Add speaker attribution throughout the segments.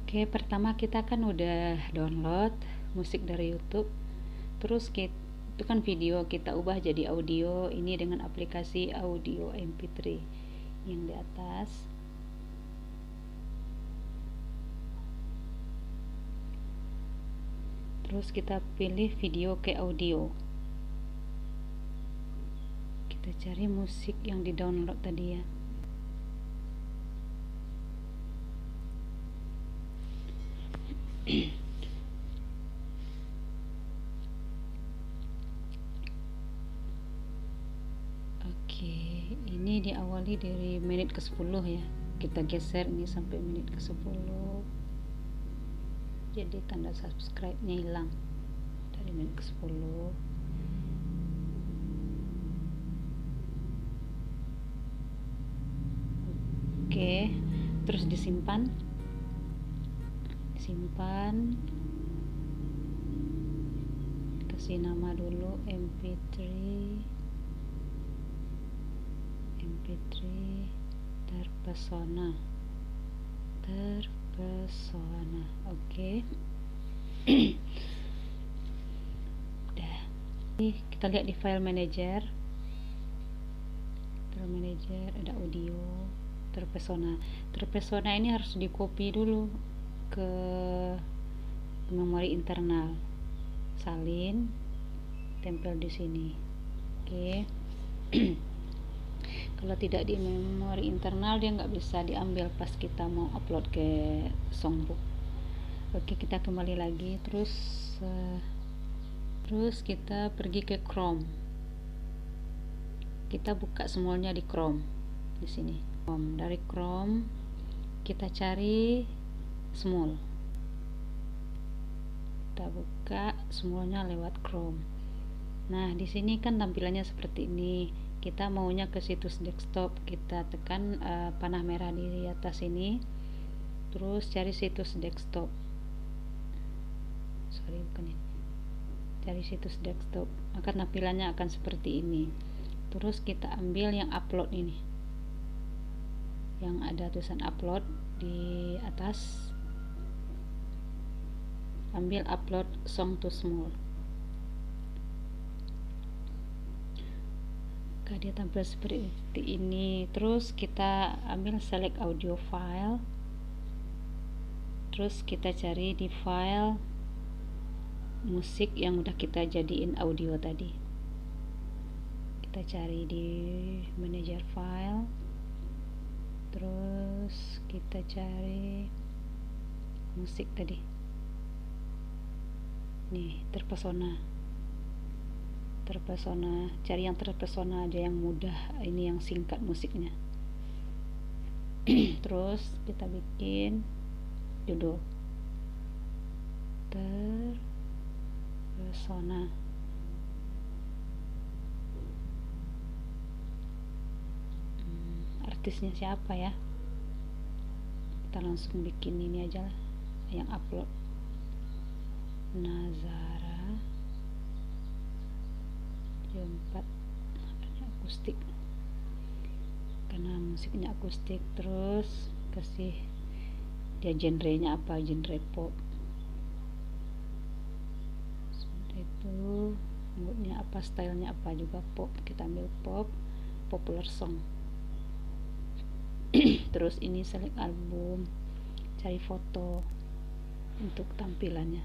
Speaker 1: Oke, pertama kita kan udah download musik dari YouTube. Terus itu kan video, kita ubah jadi audio ini dengan aplikasi audio MP3 yang di atas. Terus kita pilih video ke audio. Kita cari musik yang di download tadi ya. Oke, ini diawali dari menit ke 10 ya. Kita geser ini sampai menit ke 10. Jadi tanda subscribe-nya hilang dari menit ke 10. Oke, terus disimpan. Kasih nama dulu MP3 terpesona. Oke. Udah. Kita lihat di file manager ada audio terpesona ini harus di copy dulu ke memori internal, salin, tempel di sini. Oke. Kalau tidak di memori internal dia nggak bisa diambil pas kita mau upload ke songbook. Oke, kita kembali lagi, terus kita pergi ke Chrome. Kita buka semuanya di Chrome di sini. Dari Chrome kita cari Small. Kita buka semuanya lewat Chrome. Nah, di sini kan tampilannya seperti ini. Kita maunya ke situs desktop, kita tekan panah merah di atas ini, terus cari situs desktop. Cari situs desktop, maka tampilannya akan seperti ini. Terus kita ambil yang upload ini, yang ada tulisan upload di atas. Ambil upload song to Small. Dia tampil seperti ini. Terus kita ambil select audio file, terus kita cari di file musik yang udah kita jadiin audio tadi. Kita cari di manager file, terus kita cari musik tadi nih, terpesona, cari yang terpesona aja, yang mudah, ini yang singkat musiknya. Terus kita bikin judul terpesona. Artisnya siapa ya, kita langsung bikin ini aja lah, yang upload Nazara 4 akustik karena musiknya akustik. Terus kasih dia genrenya apa, genre pop seperti itu, moodnya apa, stylenya apa juga pop, kita ambil pop, popular song. Terus ini select album, cari foto untuk tampilannya,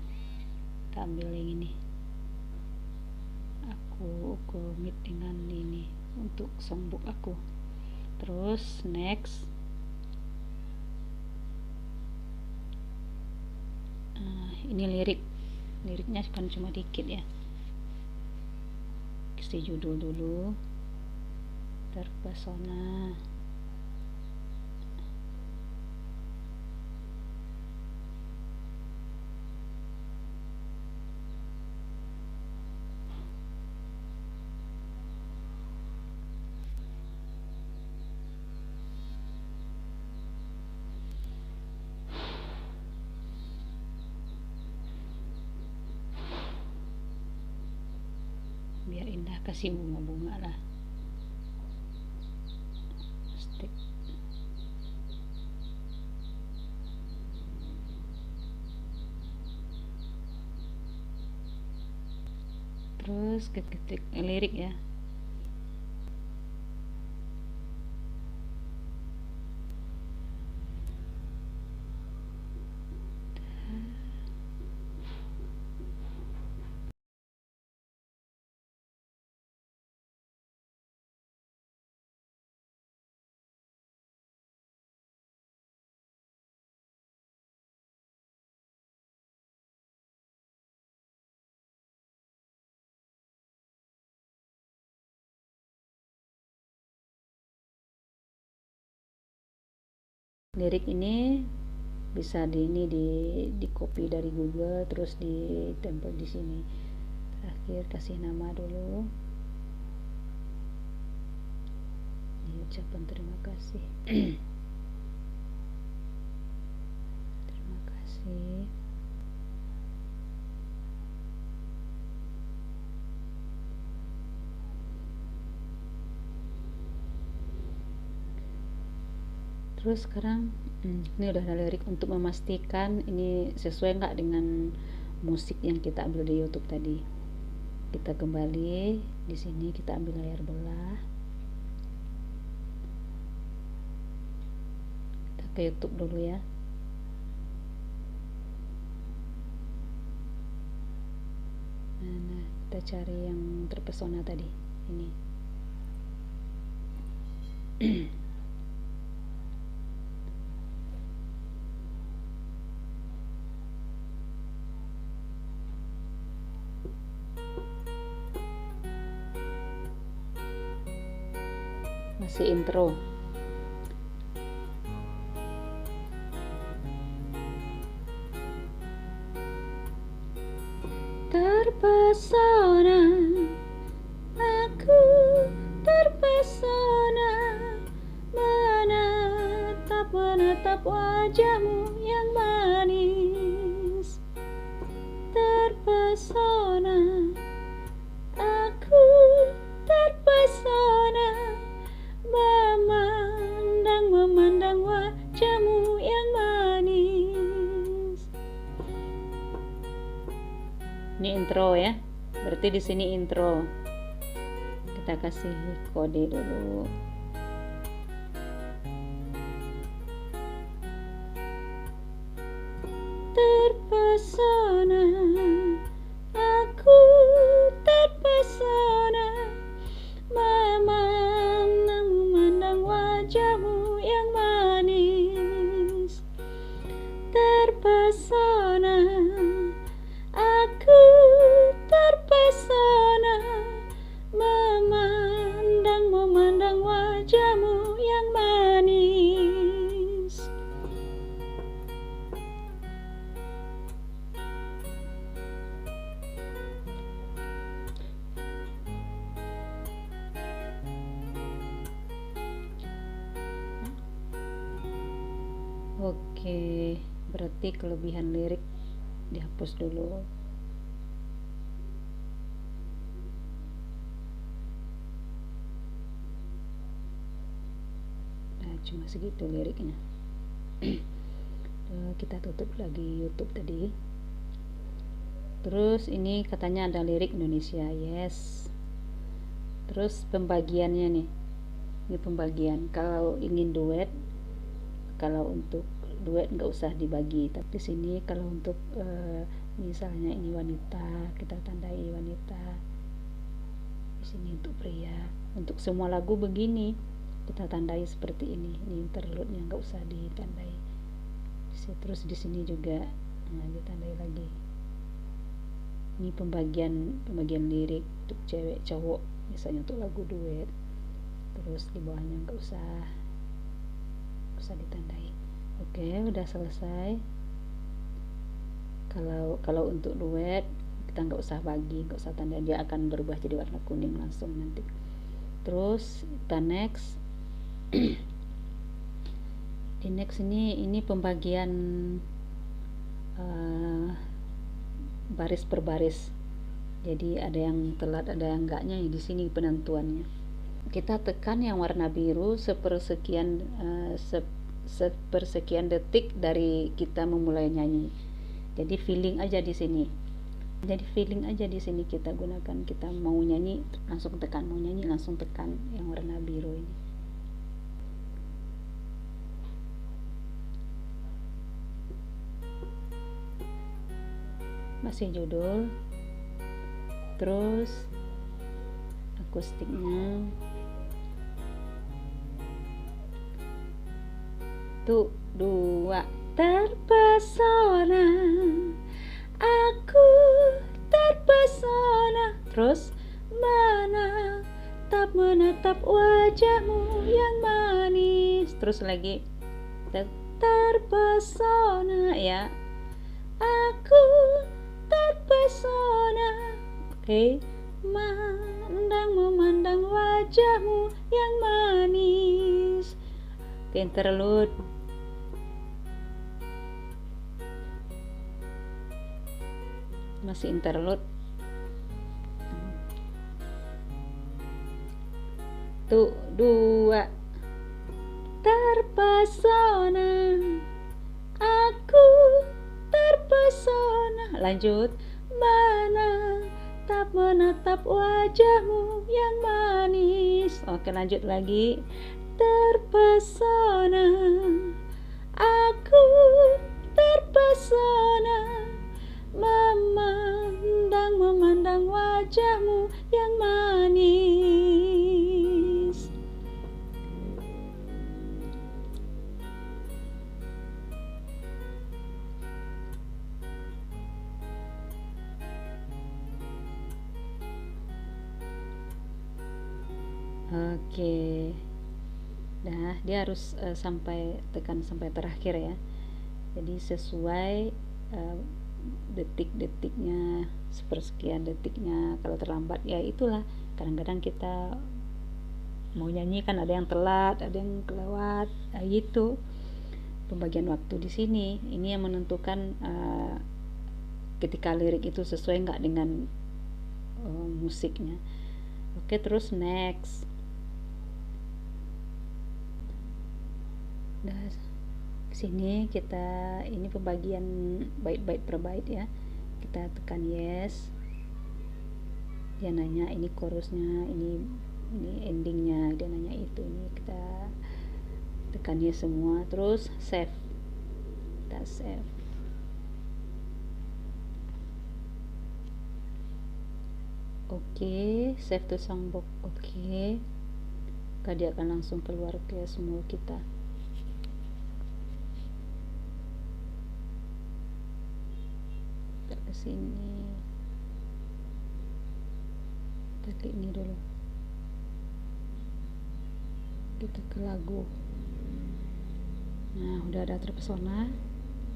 Speaker 1: kita ambil yang ini, aku komit dengan ini untuk songbook aku. Terus next, ini liriknya kan cuma dikit ya, kasih judul dulu terpesona. Biar indah, kasih bunga-bunga lah, stick. terus ketik lirik ya. Lirik ini bisa di copy dari Google terus ditempel di sini. Terakhir kasih nama dulu, ini ucapan terima kasih. Terima kasih. Terus sekarang ini udah ada lirik untuk memastikan ini sesuai nggak dengan musik yang kita ambil di YouTube tadi. Kita kembali di sini, kita ambil layar belah, kita ke YouTube dulu ya. Nah, kita cari yang terpesona tadi ini. Masih intro. Terpesona, aku terpesona menatap wajahmu yang manis. Terpesona, aku terpesona memandang wajahmu yang manis. Ini intro ya. Berarti di sini intro. Kita kasih kode dulu. Terpesona, aku terpesona memandang wajahmu yang manis. Terpesona, aku terpesona memandang wajahmu yang manis. Oke, berarti kelebihan lirik dihapus dulu. Nah, cuma segitu liriknya. Kita tutup lagi YouTube tadi. Terus ini katanya ada lirik Indonesia, yes. Terus pembagiannya nih, ini pembagian. Kalau ingin duet, kalau untuk duet nggak usah dibagi, tapi di sini kalau untuk misalnya ini wanita, kita tandai wanita. Di sini untuk pria. Untuk semua lagu begini kita tandai seperti ini. Ini interlude-nya nggak usah ditandai. Terus di sini juga ditandai lagi. Ini pembagian lirik untuk cewek cowok, misalnya untuk lagu duet. Terus di bawahnya nggak usah ditandai. Oke, udah selesai. Kalau untuk duet kita nggak usah bagi, nggak usah tanda, dia akan berubah jadi warna kuning langsung nanti. Terus kita next. Di next ini pembagian baris per baris. Jadi ada yang telat, ada yang enggaknya. Di sini penentuannya. Kita tekan yang warna biru sepersekian detik dari kita memulai nyanyi. Jadi feeling aja di sini. Jadi feeling aja di sini kita gunakan. Kita mau nyanyi langsung tekan, mau nyanyi langsung tekan yang warna biru ini. Masih judul, terus akustiknya tuh 2. Terpesona, aku terpesona, terus menatap wajahmu yang manis, terus lagi terpesona ya, aku terpesona. Oke, memandang wajahmu yang manis. Oke, interlude. Masih interlude. Tuh 2. Terpesona, aku terpesona. Lanjut. Menatap wajahmu yang manis. Oke, lanjut lagi. Terpesona, aku terpesona, memandang wajahmu yang manis. Oke. Nah, dia harus tekan sampai terakhir ya. Jadi sesuai detik-detiknya, sepersekian detiknya. Kalau terlambat ya itulah, kadang-kadang kita mau nyanyi kan ada yang telat, ada yang kelewat, gitu. Pembagian waktu di sini ini yang menentukan ketika lirik itu sesuai nggak dengan musiknya. Oke, terus next. Nah, sini kita ini pembagian bait-bait per bait ya. Kita tekan yes. Dia nanya ini chorusnya, ini endingnya, dia nanya itu. Ini kita tekan yes semua, terus save. Kita save. Oke, save to songbox. Oke. Dia akan langsung keluar ke semua kita. Ke sini. Kita klik ini dulu. Kita ke lagu. Nah, udah ada terpesona.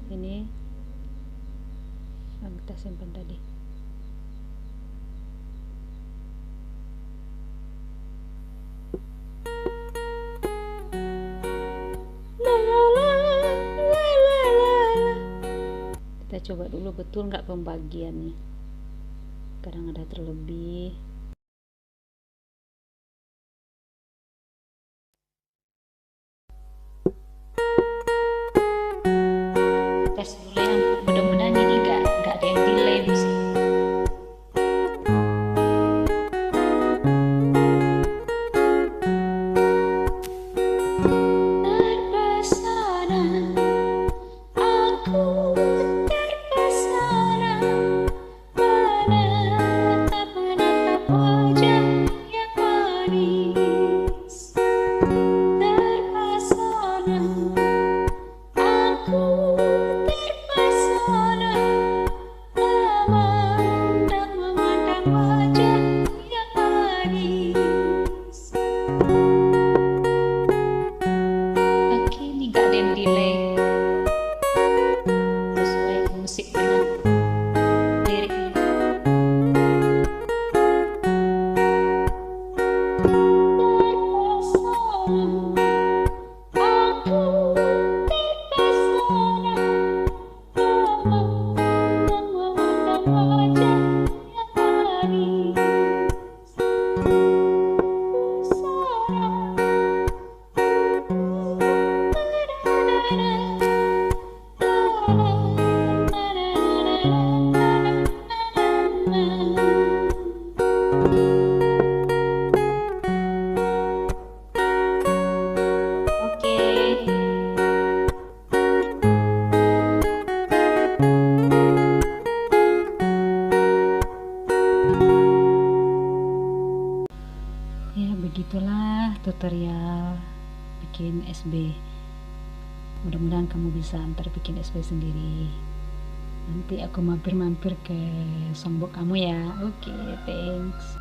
Speaker 1: Ini yang kita simpan tadi. Kita coba dulu betul nggak pembagiannya. Kadang ada terlebih. Tes dulu yang mudah-mudahan ini nggak ada yang delay musik. bikin SB. Mudah-mudahan kamu bisa antar bikin SB sendiri. Nanti aku mampir-mampir ke Songbok kamu ya. Oke, thanks.